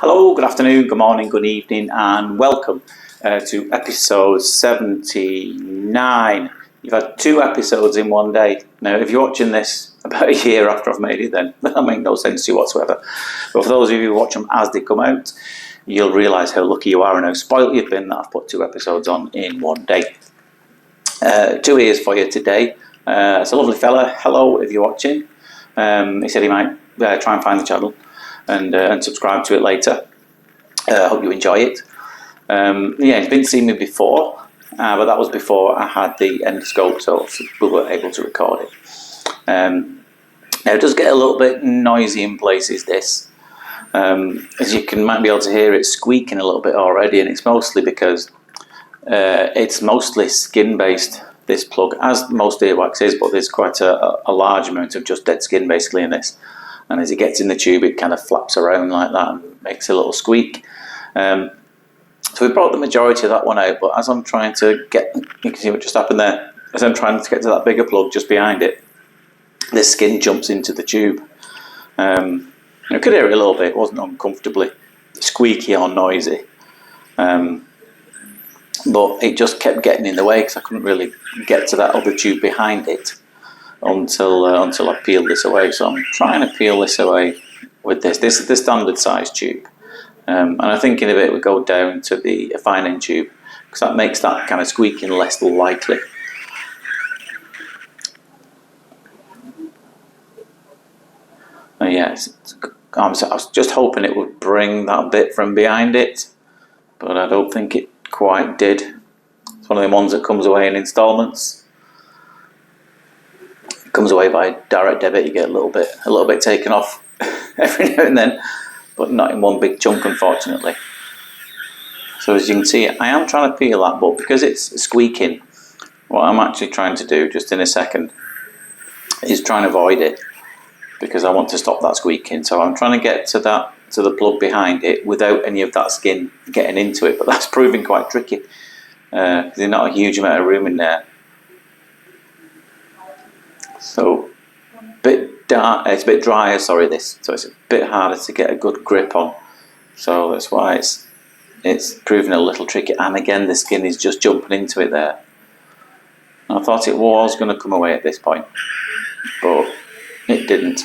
Hello, good afternoon, good morning, good evening, and welcome to episode 79. You've had 2 episodes in one day. Now, if you're watching this about a year after I've made it, then that makes no sense to you whatsoever. But for those of you who watch them as they come out, you'll realise how lucky you are and how spoilt you've been that I've put 2 episodes on in one day. 2 ears for you today. It's a lovely fella. Hello, if you're watching. He said he might try and find the channel and subscribe to it later. Hope you enjoy it. He's been seeing me before, but that was before I had the endoscope, so we were able to record it. Now it does get a little bit noisy in places, this. As you might be able to hear it squeaking a little bit already, and it's mostly because it's mostly skin based, this plug, as most earwax is, but there's quite a large amount of just dead skin basically in this. And as it gets in the tube, it kind of flaps around like that and makes a little squeak. So we brought the majority of that one out, but as I'm trying to get, you can see what just happened there, as I'm trying to get to that bigger plug just behind it, the skin jumps into the tube. You could hear it a little bit, it wasn't uncomfortably squeaky or noisy. But it just kept getting in the way because I couldn't really get to that other tube behind it until I peeled this away. So I'm trying to peel this away with this. This is the standard size tube. And I'm thinking of it, we go down to the fine end tube because that makes that kind of squeaking less likely. Yes, I was just hoping it would bring that bit from behind it, but I don't think it quite did. It's one of the ones that comes away in installments. It comes away by direct debit. You get a little bit taken off every now and then, but not in one big chunk, unfortunately. So as you can see, I am trying to peel that, but because it's squeaking, what I'm actually trying to do just in a second is try and avoid it because I want to stop that squeaking. So I'm trying to get to the plug behind it without any of that skin getting into it, but that's proving quite tricky because there's not a huge amount of room in there. So it's a bit drier, sorry, this, so it's a bit harder to get a good grip on. So that's why it's proving a little tricky. And again, the skin is just jumping into it there. I thought it was going to come away at this point, but it didn't.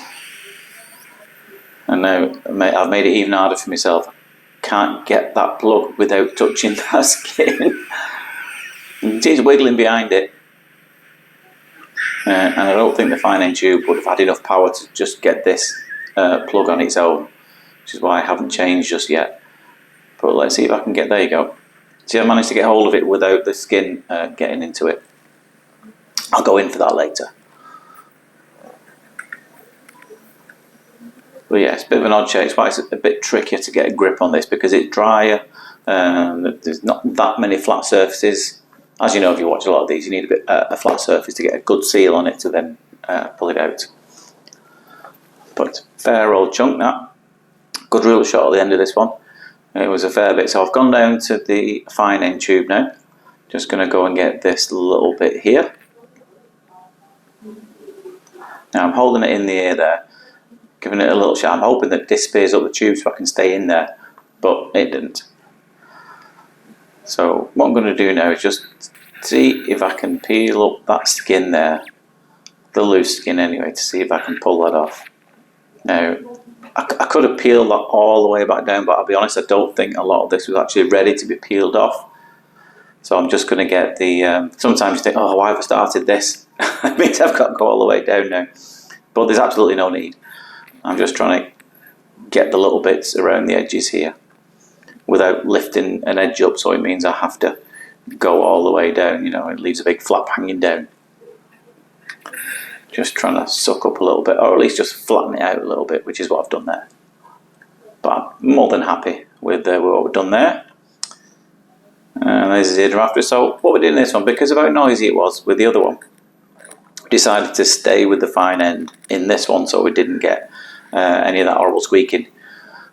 And now I've made it even harder for myself. Can't get that plug without touching that skin. It's wiggling behind it. And I don't think the fine end tube would have had enough power to just get this plug on its own, which is why I haven't changed just yet. But let's see if I can get, there you go. See, I managed to get hold of it without the skin getting into it. I'll go in for that later. But yeah, it's a bit of an odd shape. It's why it's a bit trickier to get a grip on this because it's drier. There's not that many flat surfaces. As you know, if you watch a lot of these, you need a flat surface to get a good seal on it to then pull it out. But fair old chunk, that. Good rule shot at the end of this one. It was a fair bit. So I've gone down to the fine end tube now. Just going to go and get this little bit here. Now I'm holding it in the air there, giving it a little shot. I'm hoping that this spears up the tube so I can stay in there, but it didn't. So what I'm going to do now is just see if I can peel up that skin there, the loose skin anyway, to see if I can pull that off. Now, I could have peeled that all the way back down, but I'll be honest, I don't think a lot of this was actually ready to be peeled off. So I'm just going to get the, sometimes you think, oh, why have I started this? It means I've got to go all the way down now. But there's absolutely no need. I'm just trying to get the little bits around the edges here without lifting an edge up, so it means I have to go all the way down, you know, it leaves a big flap hanging down. Just trying to suck up a little bit, or at least just flatten it out a little bit, which is what I've done there. But I'm more than happy with what we've done there. And there's the ear after. So what we did in this one, because of how noisy it was with the other one, we decided to stay with the fine end in this one so we didn't get any of that horrible squeaking.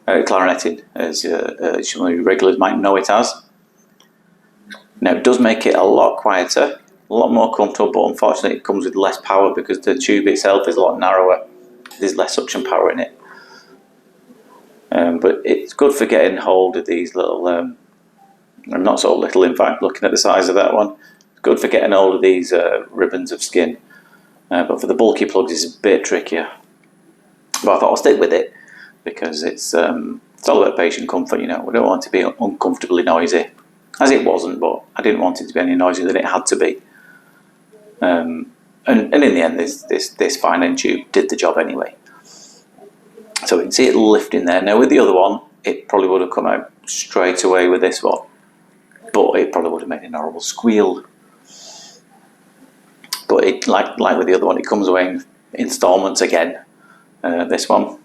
Clarinetting, as regulars might know it as. Now it does make it a lot quieter, a lot more comfortable, but unfortunately it comes with less power because the tube itself is a lot narrower. There's less suction power in it. But it's good for getting hold of these little, and not so little in fact, looking at the size of that one. It's good for getting hold of these ribbons of skin. But for the bulky plugs it's a bit trickier. But I thought I'll stick with it because it's all about patient comfort, you know. We don't want it to be uncomfortably noisy, as it wasn't, but I didn't want it to be any noisier than it had to be. And in the end, this fine end tube did the job anyway. So we can see it lifting there. Now with the other one, it probably would have come out straight away with this one, but it probably would have made an horrible squeal. But it, like with the other one, it comes away in installments again, this one.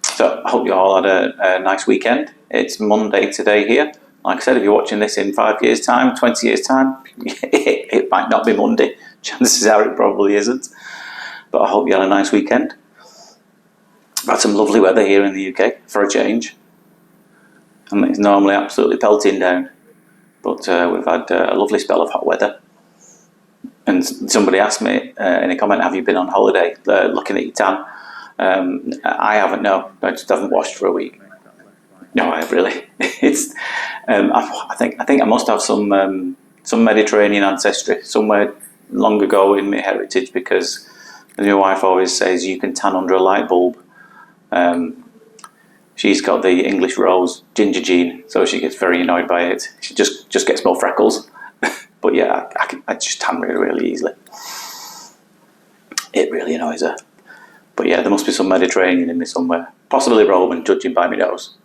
So I hope you all had a nice weekend. It's Monday today here. Like I said, if you're watching this in 5 years' time, 20 years' time, it might not be Monday. Chances are it probably isn't. But I hope you had a nice weekend. We've had some lovely weather here in the UK for a change. And it's normally absolutely pelting down. But we've had a lovely spell of hot weather. And somebody asked me in a comment, have you been on holiday looking at your tan? I haven't, no. I just haven't washed for a week. No, I have really. It's. I think I must have some Mediterranean ancestry somewhere long ago in my heritage, because my wife always says you can tan under a light bulb. She's got the English rose ginger gene, so she gets very annoyed by it. She just gets more freckles. But yeah, I just tan really easily. It really annoys her. But yeah, there must be some Mediterranean in me somewhere. Possibly Roman, judging by my nose.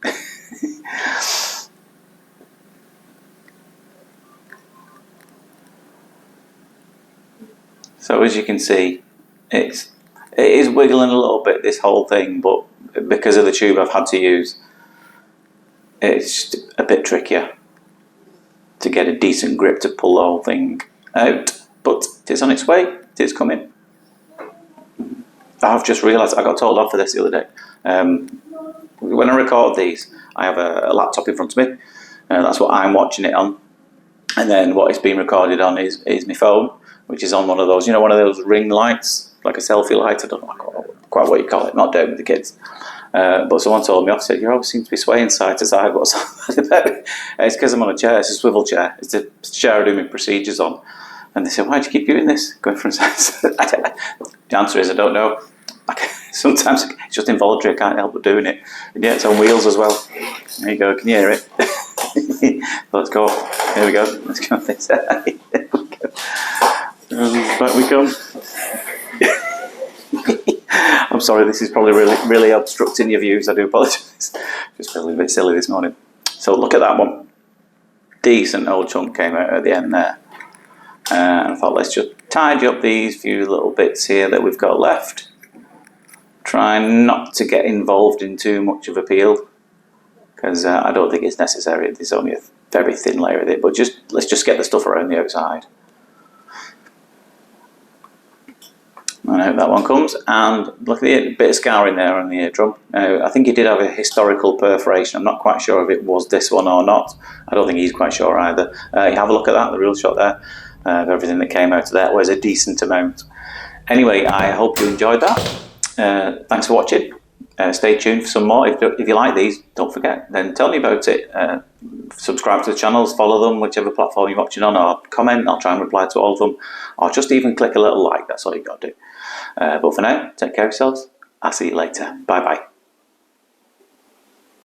So as you can see, it is wiggling a little bit, this whole thing, but because of the tube I've had to use, it's a bit trickier to get a decent grip to pull the whole thing out. But it's on its way, it's coming. I've just realised I got told off for this the other day. When I record these, I have a laptop in front of me. That's what I'm watching it on. And then what it's being recorded on is my phone, which is on one of those, one of those ring lights, like a selfie light. I don't know quite what you call it, not down with the kids. But someone told me off, said, you always seem to be swaying side to side. What's that about? It's because I'm on a chair, it's a swivel chair. It's a chair I do my procedures on. And they said, why do you keep doing this? Going from side to side. The answer is, I don't know. Sometimes it's just involuntary, I can't help but doing it. And yeah, it's on wheels as well. There you go, can you hear it? Let's go. Here we go. Let's go this side. Back we come. I'm sorry, this is probably really obstructing your views. I do apologise. Just feeling a bit silly this morning. So look at that one. Decent old chunk came out at the end there. And I thought, let's just tidy up these few little bits here that we've got left. Try not to get involved in too much of a peel, because I don't think it's necessary. There's only a very thin layer of it, but let's just get the stuff around the outside. And I hope that one comes. And look at the bit of scarring there on the eardrum. Now, I think he did have a historical perforation. I'm not quite sure if it was this one or not. I don't think he's quite sure either. You have a look at that, the real shot there. Everything that came out of that was a decent amount. Anyway, I hope you enjoyed that. Thanks for watching. Stay tuned for some more. If you like these, don't forget, then tell me about it. Subscribe to the channels, follow them, whichever platform you're watching on, or comment. I'll try and reply to all of them, or just even click a little like. That's all you got to do. But for now, take care of yourselves. I'll see you later. Bye bye.